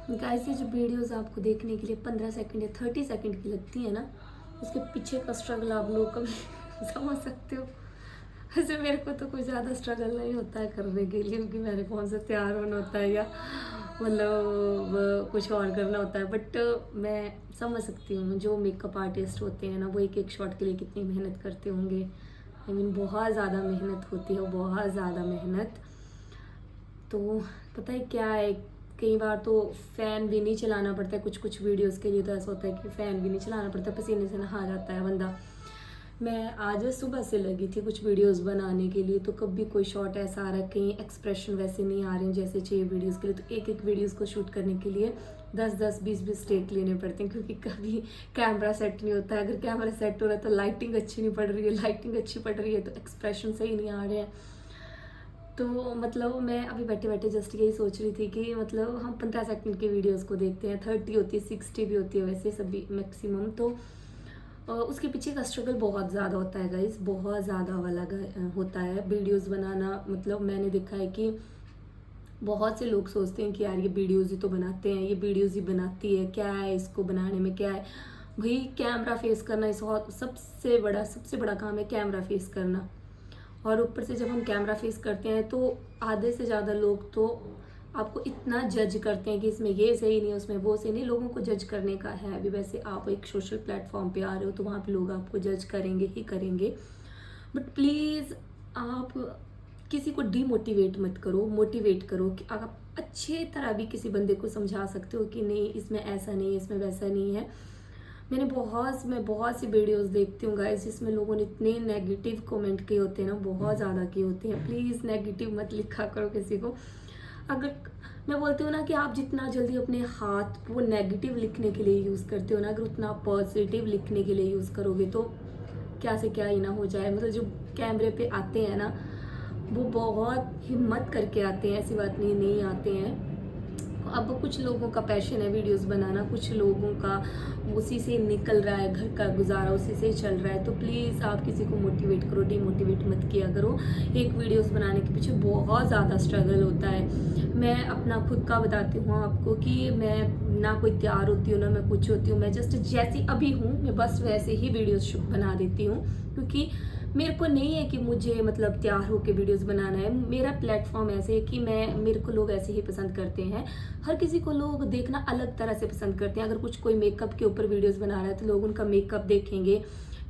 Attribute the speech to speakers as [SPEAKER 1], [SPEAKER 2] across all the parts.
[SPEAKER 1] Guys ये जो videos आपको देखने के लिए 15 सेकंड या 30 सेकंड की लगती है ना, उसके पीछे का स्ट्रगल आप लोग कभी समझ सकते हो। वैसे मेरे को तो कोई ज़्यादा स्ट्रगल नहीं होता है करने के लिए, क्योंकि मेरे कौन सा तैयार होना होता है या मतलब कुछ और करना होता है। बट मैं समझ सकती हूँ जो मेकअप आर्टिस्ट होते हैं ना, वो एक एक शॉट के लिए कितनी मेहनत करते होंगे। आई मीन बहुत ज़्यादा मेहनत होती है, बहुत ज़्यादा मेहनत। तो पता है क्या है, कई बार तो फ़ैन भी नहीं चलाना पड़ता है। कुछ कुछ वीडियोस के लिए तो ऐसा होता है कि फ़ैन भी नहीं चलाना पड़ता, पसीने से नहा जाता है बंदा। मैं आज सुबह से लगी थी कुछ वीडियोस बनाने के लिए, तो कभी कोई शॉट ऐसा आ रहा है, कहीं एक्सप्रेशन वैसे नहीं आ रहे हैं जैसे चाहिए वीडियोस के लिए। तो एक एक वीडियोस को शूट करने के लिए 10-10 20-20 टेक लेने पड़ते हैं, क्योंकि कभी कैमरा सेट नहीं होता है। अगर कैमरा सेट हो रहा है तो लाइटिंग अच्छी नहीं पड़ रही है, लाइटिंग अच्छी पड़ रही है तो एक्सप्रेशन सही नहीं आ रहे हैं। तो मतलब मैं अभी बैठे बैठे जस्ट यही सोच रही थी कि मतलब हम 15 सेकंड की वीडियोस को देखते हैं, 30 होती है, 60 भी होती है वैसे सभी मैक्सिमम। तो उसके पीछे का स्ट्रगल बहुत ज़्यादा होता है गाइस, बहुत ज़्यादा वाला होता है वीडियोस बनाना। मतलब मैंने देखा है कि बहुत से लोग सोचते हैं कि यार ये वीडियोस ही तो बनाते हैं, ये वीडियोस ही बनाती है, क्या है इसको बनाने में, क्या है भाई। कैमरा फेस करना इस सबसे बड़ा काम है, कैमरा फेस करना। और ऊपर से जब हम कैमरा फेस करते हैं तो आधे से ज़्यादा लोग तो आपको इतना जज करते हैं कि इसमें ये सही नहीं, उसमें वो सही नहीं। लोगों को जज करने का है अभी, वैसे आप एक सोशल प्लेटफॉर्म पे आ रहे हो तो वहाँ पे लोग आपको जज करेंगे ही करेंगे। बट प्लीज़ आप किसी को डीमोटिवेट मत करो, मोटिवेट करो। कि आप अच्छे तरह भी किसी बंदे को समझा सकते हो कि नहीं इसमें ऐसा नहीं है, इसमें वैसा नहीं है। मैं बहुत सी वीडियोस देखती हूँ गाइस, जिसमें लोगों ने इतने नेगेटिव कमेंट किए होते हैं ना, बहुत ज़्यादा किए होते हैं। प्लीज़ नेगेटिव मत लिखा करो किसी को। अगर मैं बोलती हूँ ना कि आप जितना जल्दी अपने हाथ वो नेगेटिव लिखने के लिए यूज़ करते हो ना, अगर उतना पॉजिटिव लिखने के लिए यूज़ करोगे तो क्या से क्या ही ना हो जाए। मतलब जो कैमरे पे आते हैं ना, वो बहुत हिम्मत करके आते हैं, ऐसी बात नहीं नहीं आते हैं। अब कुछ लोगों का पैशन है वीडियोस बनाना, कुछ लोगों का उसी से निकल रहा है, घर का गुजारा उसी से चल रहा है। तो प्लीज़ आप किसी को मोटिवेट करो, डिमोटिवेट मत किया करो। एक वीडियोस बनाने के पीछे बहुत ज़्यादा स्ट्रगल होता है। मैं अपना खुद का बताती हूँ आपको कि मैं ना कोई तैयार होती हूँ ना मैं कुछ होती हूँ, मैं जस्ट जैसी अभी हूँ मैं बस वैसे ही वीडियोस बना देती हूँ। क्योंकि मेरे को नहीं है कि मुझे मतलब तैयार होकर वीडियोस बनाना है। मेरा प्लेटफॉर्म ऐसे है कि मेरे को लोग ऐसे ही पसंद करते हैं। हर किसी को लोग देखना अलग तरह से पसंद करते हैं। अगर कुछ कोई मेकअप के ऊपर वीडियोस बना रहा है तो लोग उनका मेकअप देखेंगे।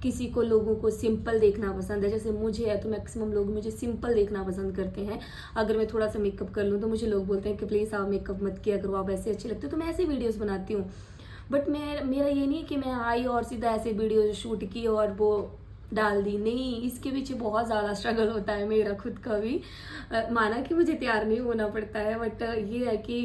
[SPEAKER 1] किसी को लोगों को सिंपल देखना पसंद है, जैसे मुझे है तो मैक्सिमम लोग मुझे सिंपल देखना पसंद करते हैं। अगर मैं थोड़ा सा मेकअप कर लूँ तो मुझे लोग बोलते हैं कि प्लीज़ आप मेकअप मत किया करो, आप ऐसे अच्छे लगते हो। तो मैं ऐसी वीडियोस बनाती हूँ। बट मेरा ये नहीं है कि मैं आई और सीधा ऐसे वीडियो शूट की और वो डाल दी, नहीं। इसके पीछे बहुत ज़्यादा स्ट्रगल होता है मेरा खुद का भी। माना कि मुझे तैयार नहीं होना पड़ता है, बट ये है कि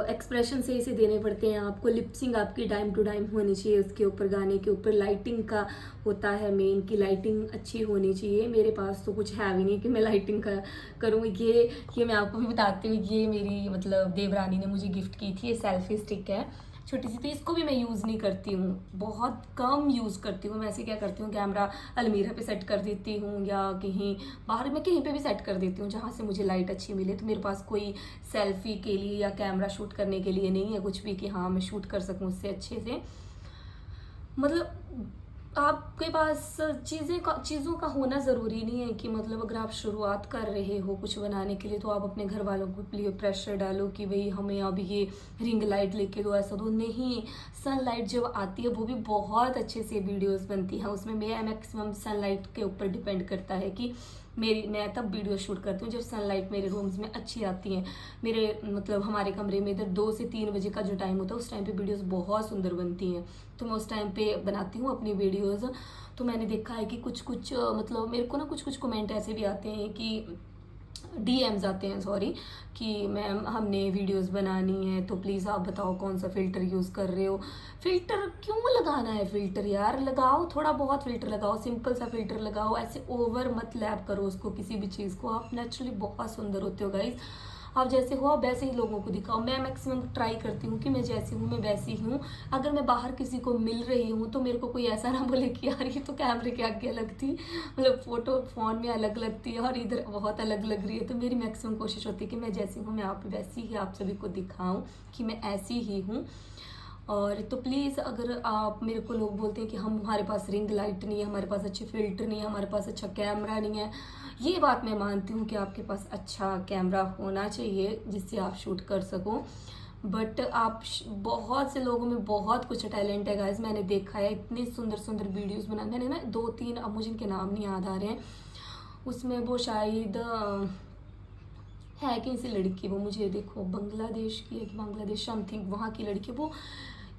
[SPEAKER 1] एक्सप्रेशन से इसे देने पड़ते हैं आपको। लिपसिंग आपकी टाइम टू टाइम होनी चाहिए, उसके ऊपर गाने के ऊपर लाइटिंग का होता है मेन की लाइटिंग अच्छी होनी चाहिए। मेरे पास तो कुछ है भी नहीं कि मैं लाइटिंग का करूँ। ये मैं आपको भी बताती हूँ, ये मेरी मतलब देवरानी ने मुझे गिफ्ट की थी। ये सेल्फी स्टिक है छोटी सी, तो इसको भी मैं यूज़ नहीं करती हूँ, बहुत कम यूज़ करती हूँ। मैं ऐसे क्या करती हूँ, कैमरा अलमीरा पे सेट कर देती हूँ या कहीं बाहर में कहीं पे भी सेट कर देती हूँ जहाँ से मुझे लाइट अच्छी मिले। तो मेरे पास कोई सेल्फी के लिए या कैमरा शूट करने के लिए नहीं है कुछ भी कि हाँ मैं शूट कर सकूँ उससे अच्छे से। मतलब आपके पास चीज़ों का होना ज़रूरी नहीं है कि मतलब अगर आप शुरुआत कर रहे हो कुछ बनाने के लिए तो आप अपने घर वालों को लिए प्रेशर डालो कि भाई हमें अब ये रिंग लाइट लेके दो, ऐसा दो। नहीं, सनलाइट जब आती है वो भी बहुत अच्छे से वीडियोस बनती है। उसमें मैं मैक्सिमम सनलाइट के ऊपर डिपेंड करता है कि मैं तब वीडियो शूट करती हूँ जब सनलाइट मेरे रूम्स में अच्छी आती हैं। मेरे मतलब हमारे कमरे में इधर 2 से 3 बजे का जो टाइम होता है उस टाइम पे वीडियोस बहुत सुंदर बनती हैं। तो मैं उस टाइम पे बनाती हूँ अपनी वीडियोस। तो मैंने देखा है कि कुछ कुछ मतलब मेरे को ना कुछ कुछ कमेंट ऐसे भी आते हैं कि डीएम्स आते हैं, सॉरी, कि मैम हमने वीडियोस बनानी है तो प्लीज़ आप बताओ कौन सा फ़िल्टर यूज़ कर रहे हो। फ़िल्टर क्यों लगाना है, फ़िल्टर यार लगाओ, थोड़ा बहुत फ़िल्टर लगाओ, सिंपल सा फ़िल्टर लगाओ। ऐसे ओवर मत लैप करो उसको किसी भी चीज़ को। आप नेचुरली बहुत सुंदर होते हो गाइज। आप जैसे हो आप वैसे ही लोगों को दिखाओ। मैं मैक्सिमम ट्राई करती हूँ कि मैं जैसी हूँ मैं वैसी ही हूँ। अगर मैं बाहर किसी को मिल रही हूँ तो मेरे को कोई ऐसा ना बोले कि यार ये तो कैमरे के आगे अलग थी, मतलब फ़ोटो फ़ोन में अलग लगती है और इधर बहुत अलग लग रही है। तो मेरी मैक्सिमम कोशिश होती है कि मैं जैसी हूँ मैं आप वैसी ही आप सभी को दिखाऊँ कि मैं ऐसी ही हूँ। और तो प्लीज़ अगर आप मेरे को लोग बोलते हैं कि हमारे पास रिंग लाइट नहीं है, हमारे पास अच्छे फ़िल्टर नहीं है, हमारे पास अच्छा कैमरा नहीं है, ये बात मैं मानती हूँ कि आपके पास अच्छा कैमरा होना चाहिए जिससे आप शूट कर सको। बट बहुत से लोगों में बहुत कुछ टैलेंट है गाइस, मैंने देखा है इतनी सुंदर सुंदर वीडियोस बना। मैंने ना 2-3, अब मुझे इनके नाम नहीं याद आ रहे हैं, उसमें वो शायद है कि सी लड़की, वो मुझे देखो बांग्लादेश की है कि बांग्लादेश समथिंग वहाँ की लड़की, वो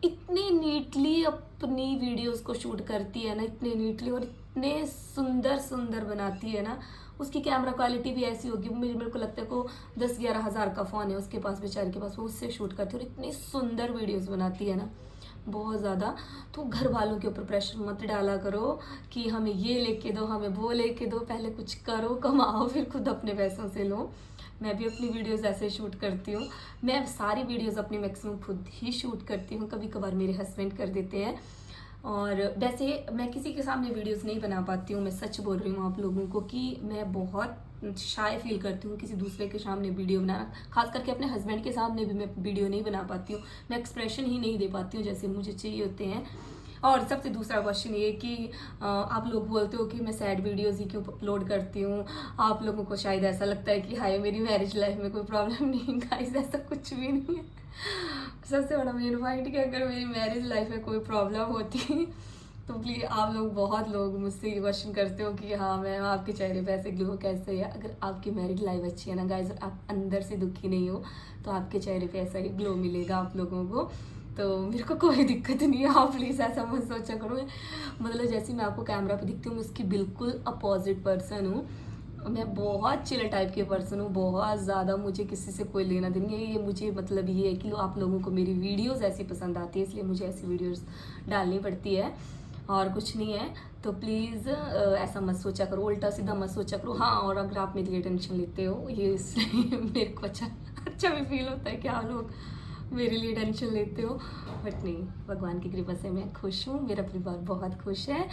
[SPEAKER 1] इतनी नीटली अपनी वीडियोस को शूट करती है ना, इतने नीटली और इतने सुंदर सुंदर बनाती है ना। उसकी कैमरा क्वालिटी भी ऐसी होगी, मेरे को लगता है को 10-11 हज़ार का फ़ोन है उसके पास, बेचारे के पास, वो उससे शूट करती है और इतनी सुंदर वीडियोस बनाती है ना, बहुत ज़्यादा। तो घर वालों के ऊपर प्रेशर मत डाला करो कि हमें ये लेके दो हमें वो लेके दो, पहले कुछ करो कमाओ फिर खुद अपने पैसों से लो। मैं भी अपनी वीडियोस ऐसे शूट करती हूँ, मैं सारी वीडियोस अपनी मैक्सिमम खुद ही शूट करती हूँ, कभी कभार मेरे हस्बैंड कर देते हैं। और वैसे मैं किसी के सामने वीडियोस नहीं बना पाती हूँ, मैं सच बोल रही हूँ आप लोगों को कि मैं बहुत शाय फील करती हूँ किसी दूसरे के सामने वीडियो बनाना, खास करके अपने हस्बैंड के सामने भी मैं वीडियो नहीं बना पाती हूँ, मैं एक्सप्रेशन ही नहीं दे पाती हूँ जैसे मुझे चाहिए होते हैं। और सबसे दूसरा क्वेश्चन ये कि आप लोग बोलते हो कि मैं सैड वीडियोस ही क्यों अपलोड करती हूँ, आप लोगों को शायद ऐसा लगता है कि हाय मेरी मैरिज लाइफ में कोई प्रॉब्लम नहीं। गाइस ऐसा कुछ भी नहीं है। सबसे बड़ा मेन पॉइंट कि अगर मेरी मैरिज लाइफ में कोई प्रॉब्लम होती तो प्लीज़, आप लोग बहुत लोग मुझसे ये क्वेश्चन करते हो कि हाँ मैम आपके चेहरे पे ऐसे ग्लो कैसे है। अगर आपकी मैरिज लाइफ अच्छी है ना गाइस, और आप अंदर से दुखी नहीं हो तो आपके चेहरे पे ऐसा ही ग्लो मिलेगा आप लोगों को। तो मेरे को कोई दिक्कत नहीं है, आप प्लीज़ ऐसा मत सोचा करो। मतलब जैसे मैं आपको कैमरा पे दिखती हूँ मैं उसकी बिल्कुल अपोजिट पर्सन हूँ। मैं बहुत चिल टाइप के पर्सन हूँ, बहुत ज़्यादा, मुझे किसी से कोई लेना देना नहीं है। ये मुझे मतलब ये है कि आप लोगों को मेरी वीडियोस ऐसी पसंद आती है, इसलिए मुझे ऐसी वीडियोस डालनी पड़ती है और कुछ नहीं है। तो प्लीज़ ऐसा मत सोचा करो, उल्टा सीधा मत सोचा करो। हाँ, और अगर आप मेरे लिए टेंशन लेते हो ये इसलिए मेरे को अच्छा भी फील होता है कि आप लोग मेरे लिए टेंशन लेते हो, बट नहीं, भगवान की कृपा से मैं खुश हूँ, मेरा परिवार बहुत खुश है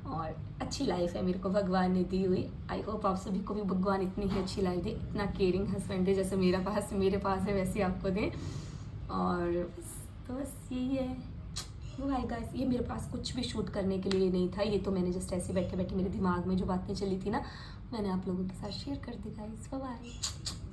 [SPEAKER 1] और अच्छी लाइफ है मेरे को भगवान ने दी हुई। आई होप आप सभी को भी भगवान इतनी ही अच्छी लाइफ दे, इतना केयरिंग हस्बैंड दे जैसे मेरे पास है वैसे आपको दे। और तो बस यही है। बाय गाइस, ये मेरे पास कुछ भी शूट करने के लिए नहीं था, ये तो मैंने जस्ट ऐसे बैठे बैठे मेरे दिमाग में जो बातें चली थी ना, मैंने आप लोगों के साथ शेयर कर दी गाइस। बाय।